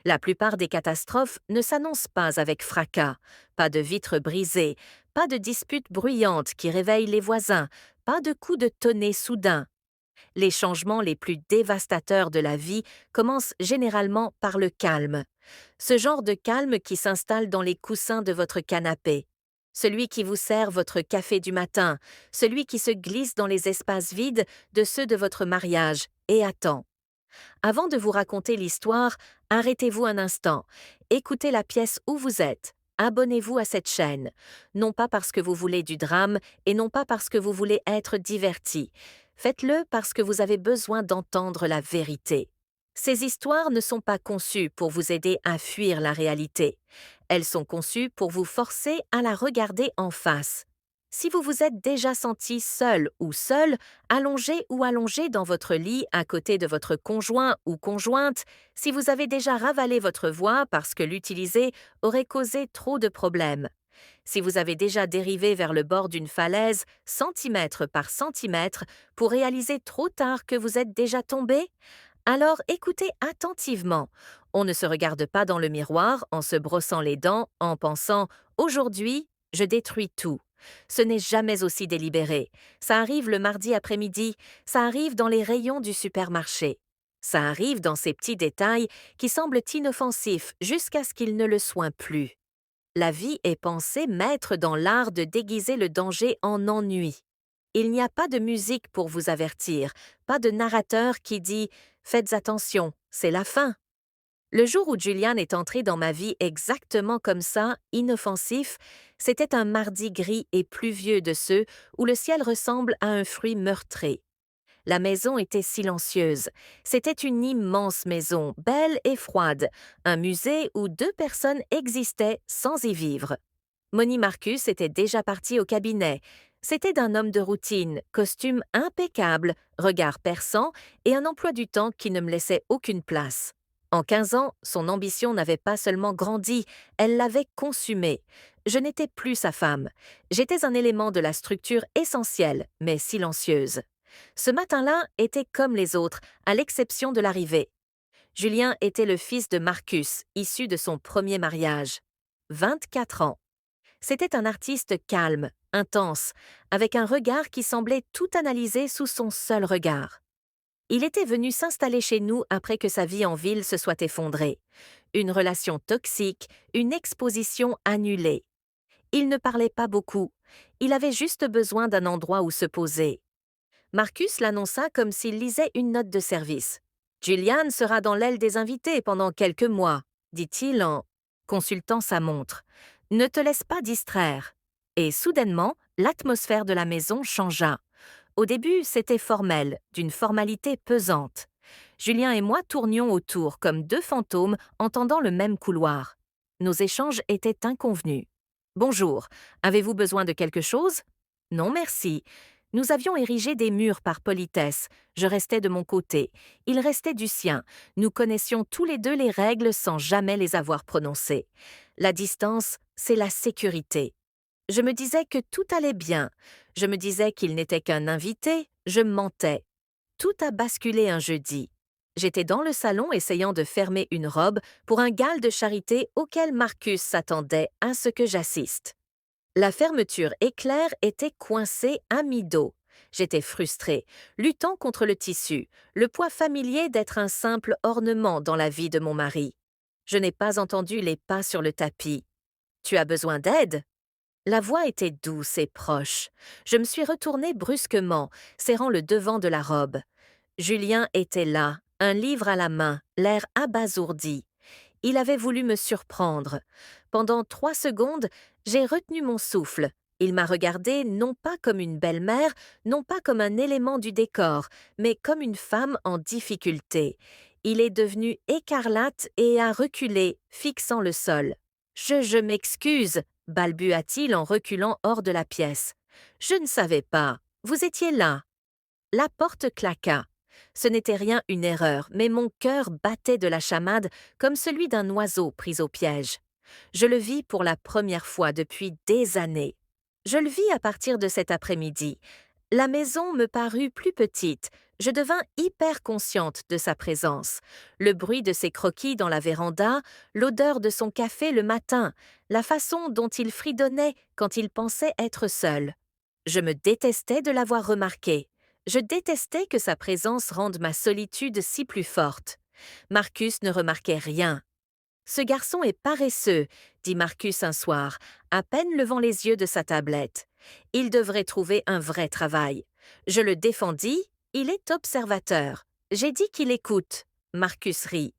La plupart des catastrophes ne s'annoncent pas avec fracas, pas de vitres brisées, pas de disputes bruyantes qui réveillent les voisins, pas de coups de tonnet soudains. Les changements les plus dévastateurs de la vie commencent généralement par le calme. Ce genre de calme qui s'installe dans les coussins de votre canapé. Celui qui vous sert votre café du matin, celui qui se glisse dans les espaces vides de ceux de votre mariage et attend. Avant de vous raconter l'histoire, arrêtez-vous un instant, écoutez la pièce où vous êtes, abonnez-vous à cette chaîne, non pas parce que vous voulez du drame et non pas parce que vous voulez être diverti. Faites-le parce que vous avez besoin d'entendre la vérité. Ces histoires ne sont pas conçues pour vous aider à fuir la réalité. Elles sont conçues pour vous forcer à la regarder en face. Si vous vous êtes déjà senti seul ou seule, allongé dans votre lit à côté de votre conjoint ou conjointe, si vous avez déjà ravalé votre voix parce que l'utiliser aurait causé trop de problèmes, si vous avez déjà dérivé vers le bord d'une falaise centimètre par centimètre pour réaliser trop tard que vous êtes déjà tombé, alors écoutez attentivement. On ne se regarde pas dans le miroir en se brossant les dents en pensant ⁇ Aujourd'hui, je détruis tout ⁇ Ce n'est jamais aussi délibéré. Ça arrive le mardi après-midi, ça arrive dans les rayons du supermarché. Ça arrive dans ces petits détails qui semblent inoffensifs jusqu'à ce qu'ils ne le soient plus. La vie est pensée maître dans l'art de déguiser le danger en ennui. Il n'y a pas de musique pour vous avertir, pas de narrateur qui dit ⁇ Faites attention, c'est la fin ⁇ Le jour où Julian est entré dans ma vie exactement comme ça, inoffensif, c'était un mardi gris et pluvieux de ceux où le ciel ressemble à un fruit meurtré. La maison était silencieuse. C'était une immense maison, belle et froide, un musée où 2 personnes existaient sans y vivre. Moni Marcus était déjà parti au cabinet. C'était d'un homme de routine, costume impeccable, regard perçant et un emploi du temps qui ne me laissait aucune place. En 15 ans, son ambition n'avait pas seulement grandi, elle l'avait consumée. Je n'étais plus sa femme. J'étais un élément de la structure essentielle, mais silencieuse. Ce matin-là était comme les autres, à l'exception de l'arrivée. Julien était le fils de Marcus, issu de son premier mariage. 24 ans. C'était un artiste calme, intense, avec un regard qui semblait tout analyser sous son seul regard. Il était venu s'installer chez nous après que sa vie en ville se soit effondrée. Une relation toxique, une exposition annulée. Il ne parlait pas beaucoup. Il avait juste besoin d'un endroit où se poser. Marcus l'annonça comme s'il lisait une note de service. Julian sera dans l'aile des invités pendant quelques mois, dit-il en consultant sa montre. Ne te laisse pas distraire. Et soudainement, l'atmosphère de la maison changea. Au début, c'était formel, d'une formalité pesante. Julien et moi tournions autour comme 2 fantômes entendant le même couloir. Nos échanges étaient inconvenus. Bonjour, avez-vous besoin de quelque chose? Non, merci. Nous avions érigé des murs par politesse. Je restais de mon côté. Il restait du sien. Nous connaissions tous les deux les règles sans jamais les avoir prononcées. La distance, c'est la sécurité. Je me disais que tout allait bien. Je me disais qu'il n'était qu'un invité. Je mentais. Tout a basculé un jeudi. J'étais dans le salon essayant de fermer une robe pour un gala de charité auquel Marcus s'attendait à ce que j'assiste. La fermeture éclair était coincée à mi-dos. J'étais frustrée, luttant contre le tissu, le poids familier d'être un simple ornement dans la vie de mon mari. Je n'ai pas entendu les pas sur le tapis. Tu as besoin d'aide? La voix était douce et proche. Je me suis retournée brusquement, serrant le devant de la robe. Julien était là, un livre à la main, l'air abasourdi. Il avait voulu me surprendre. Pendant 3 secondes, j'ai retenu mon souffle. Il m'a regardée non pas comme une belle-mère, non pas comme un élément du décor, mais comme une femme en difficulté. Il est devenu écarlate et a reculé, fixant le sol. Je m'excuse, balbua-t-il en reculant hors de la pièce. Je ne savais pas. Vous étiez là. La porte claqua. Ce n'était rien une erreur, mais mon cœur battait de la chamade comme celui d'un oiseau pris au piège. Je le vis pour la première fois depuis des années. Je le vis à partir de cet après-midi. La maison me parut plus petite. Je devins hyper consciente de sa présence. Le bruit de ses croquis dans la véranda, l'odeur de son café le matin, la façon dont il fredonnait quand il pensait être seul. Je me détestais de l'avoir remarqué. Je détestais que sa présence rende ma solitude si plus forte. Marcus ne remarquait rien. Ce garçon est paresseux, dit Marcus un soir, à peine levant les yeux de sa tablette. Il devrait trouver un vrai travail. Je le défendis, il est observateur. J'ai dit qu'il écoute. Marcus rit.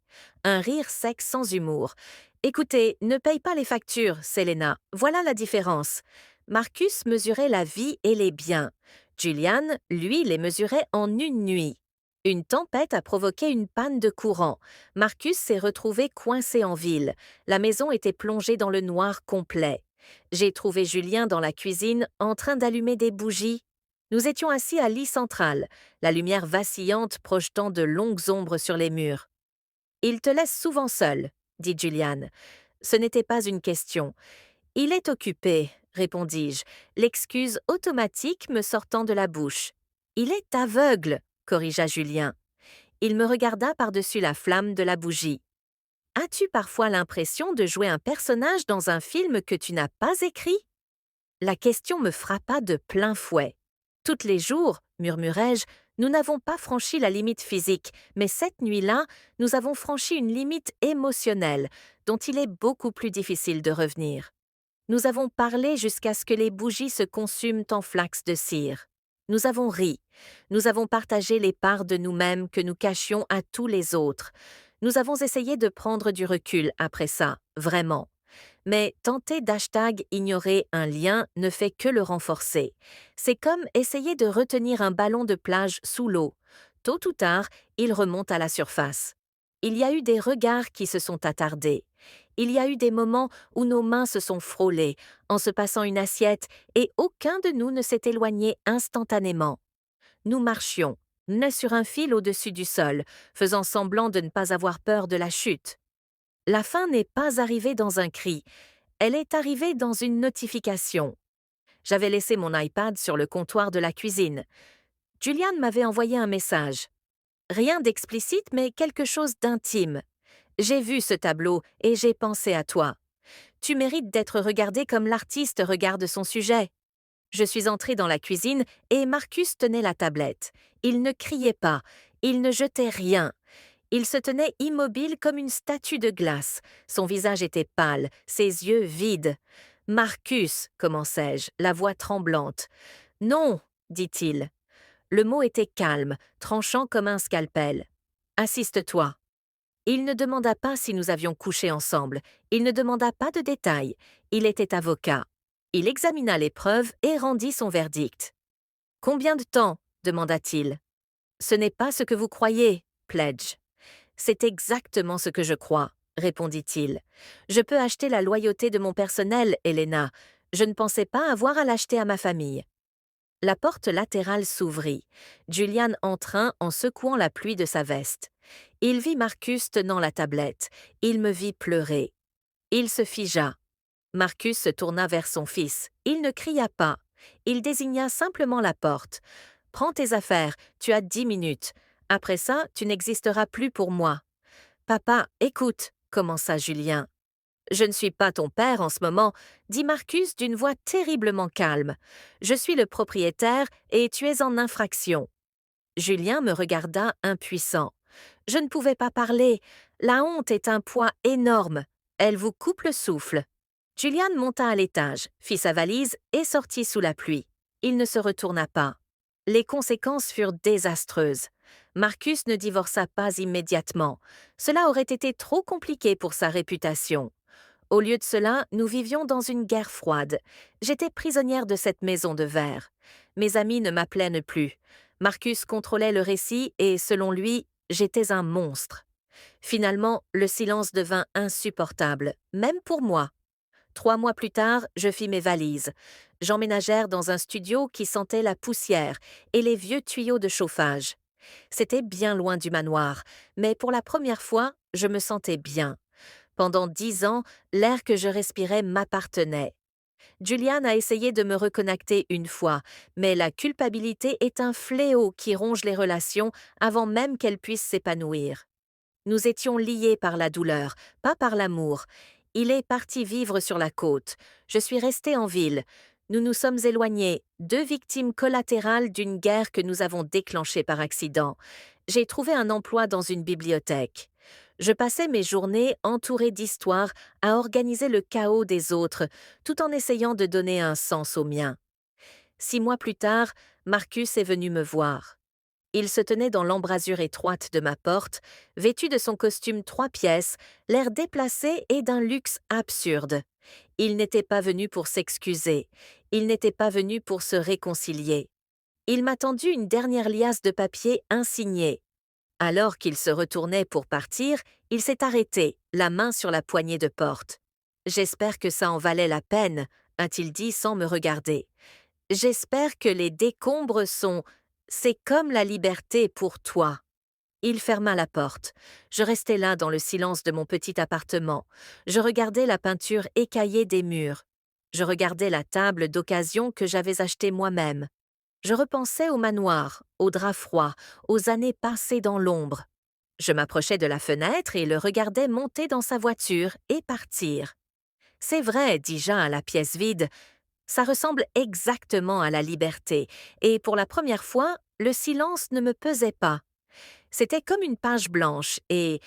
Un rire sec sans humour. Écoutez, ne paye pas les factures, Selena. Voilà la différence. Marcus mesurait la vie et les biens. Julian, lui, les mesurait en une nuit. Une tempête a provoqué une panne de courant. Marcus s'est retrouvé coincé en ville. La maison était plongée dans le noir complet. J'ai trouvé Julien dans la cuisine en train d'allumer des bougies. Nous étions assis à lit central, la lumière vacillante projetant de longues ombres sur les murs. Il te laisse souvent seul, dit Julian. Ce n'était pas une question. Il est occupé, répondis-je, l'excuse automatique me sortant de la bouche. Il est aveugle, corrigea Julien. Il me regarda par-dessus la flamme de la bougie. As-tu parfois l'impression de jouer un personnage dans un film que tu n'as pas écrit? La question me frappa de plein fouet. Toutes les jours, murmurai-je, nous n'avons pas franchi la limite physique, mais cette nuit-là, nous avons franchi une limite émotionnelle, dont il est beaucoup plus difficile de revenir. Nous avons parlé jusqu'à ce que les bougies se consument en flaques de cire. Nous avons ri. Nous avons partagé les parts de nous-mêmes que nous cachions à tous les autres. Nous avons essayé de prendre du recul après ça, vraiment. Mais tenter d'ignorer un lien ne fait que le renforcer. C'est comme essayer de retenir un ballon de plage sous l'eau. Tôt ou tard, il remonte à la surface. Il y a eu des regards qui se sont attardés. Il y a eu des moments où nos mains se sont frôlées en se passant une assiette et aucun de nous ne s'est éloigné instantanément. Nous marchions, nez sur un fil au-dessus du sol, faisant semblant de ne pas avoir peur de la chute. La fin n'est pas arrivée dans un cri, elle est arrivée dans une notification. J'avais laissé mon iPad sur le comptoir de la cuisine. Julian m'avait envoyé un message. Rien d'explicite, mais quelque chose d'intime. J'ai vu ce tableau et j'ai pensé à toi. Tu mérites d'être regardé comme l'artiste regarde son sujet. Je suis entrée dans la cuisine et Marcus tenait la tablette. Il ne criait pas, il ne jetait rien. Il se tenait immobile comme une statue de glace. Son visage était pâle, ses yeux vides. Marcus, commençai-je, la voix tremblante. Non, dit-il. Le mot était calme, tranchant comme un scalpel. Assiste-toi. Il ne demanda pas si nous avions couché ensemble. Il ne demanda pas de détails. Il était avocat. Il examina les preuves et rendit son verdict. Combien de temps? Demanda-t-il. Ce n'est pas ce que vous croyez, Pledge. C'est exactement ce que je crois, répondit-il. Je peux acheter la loyauté de mon personnel, Helena. Je ne pensais pas avoir à l'acheter à ma famille. La porte latérale s'ouvrit. Julian entra en secouant la pluie de sa veste. Il vit Marcus tenant la tablette. Il me vit pleurer. Il se figea. Marcus se tourna vers son fils. Il ne cria pas. Il désigna simplement la porte. « Prends tes affaires, tu as 10 minutes. Après ça, tu n'existeras plus pour moi. »« Papa, écoute, » commença Julien. « Je ne suis pas ton père en ce moment, » dit Marcus d'une voix terriblement calme. « Je suis le propriétaire et tu es en infraction. » Julien me regarda impuissant. Je ne pouvais pas parler. La honte est un poids énorme. Elle vous coupe le souffle. Julian monta à l'étage, fit sa valise et sortit sous la pluie. Il ne se retourna pas. Les conséquences furent désastreuses. Marcus ne divorça pas immédiatement. Cela aurait été trop compliqué pour sa réputation. Au lieu de cela, nous vivions dans une guerre froide. J'étais prisonnière de cette maison de verre. Mes amis ne m'appelaient plus. Marcus contrôlait le récit et, selon lui, j'étais un monstre. Finalement, le silence devint insupportable, même pour moi. 3 mois plus tard, je fis mes valises. J'emménagèrent dans un studio qui sentait la poussière et les vieux tuyaux de chauffage. C'était bien loin du manoir, mais pour la première fois, je me sentais bien. Pendant 10 ans, l'air que je respirais m'appartenait. Julian a essayé de me reconnecter une fois, mais la culpabilité est un fléau qui ronge les relations avant même qu'elles puissent s'épanouir. Nous étions liés par la douleur, pas par l'amour. Il est parti vivre sur la côte. Je suis restée en ville. Nous nous sommes éloignés, deux victimes collatérales d'une guerre que nous avons déclenchée par accident. J'ai trouvé un emploi dans une bibliothèque. Je passais mes journées entourées d'histoires à organiser le chaos des autres, tout en essayant de donner un sens au mien. 6 mois plus tard, Marcus est venu me voir. Il se tenait dans l'embrasure étroite de ma porte, vêtu de son costume 3 pièces, l'air déplacé et d'un luxe absurde. Il n'était pas venu pour s'excuser, il n'était pas venu pour se réconcilier. Il m'a tendu une dernière liasse de papier insignée. Alors qu'il se retournait pour partir, il s'est arrêté, la main sur la poignée de porte. J'espère que ça en valait la peine, a-t-il dit sans me regarder. J'espère que les décombres sont. C'est comme la liberté pour toi. Il ferma la porte. Je restais là dans le silence de mon petit appartement. Je regardais la peinture écaillée des murs. Je regardais la table d'occasion que j'avais achetée moi-même. Je repensais au manoir, aux draps froids, aux années passées dans l'ombre. Je m'approchais de la fenêtre et le regardais monter dans sa voiture et partir. C'est vrai, dis-je à la pièce vide, ça ressemble exactement à la liberté, et pour la première fois, le silence ne me pesait pas. C'était comme une page blanche, et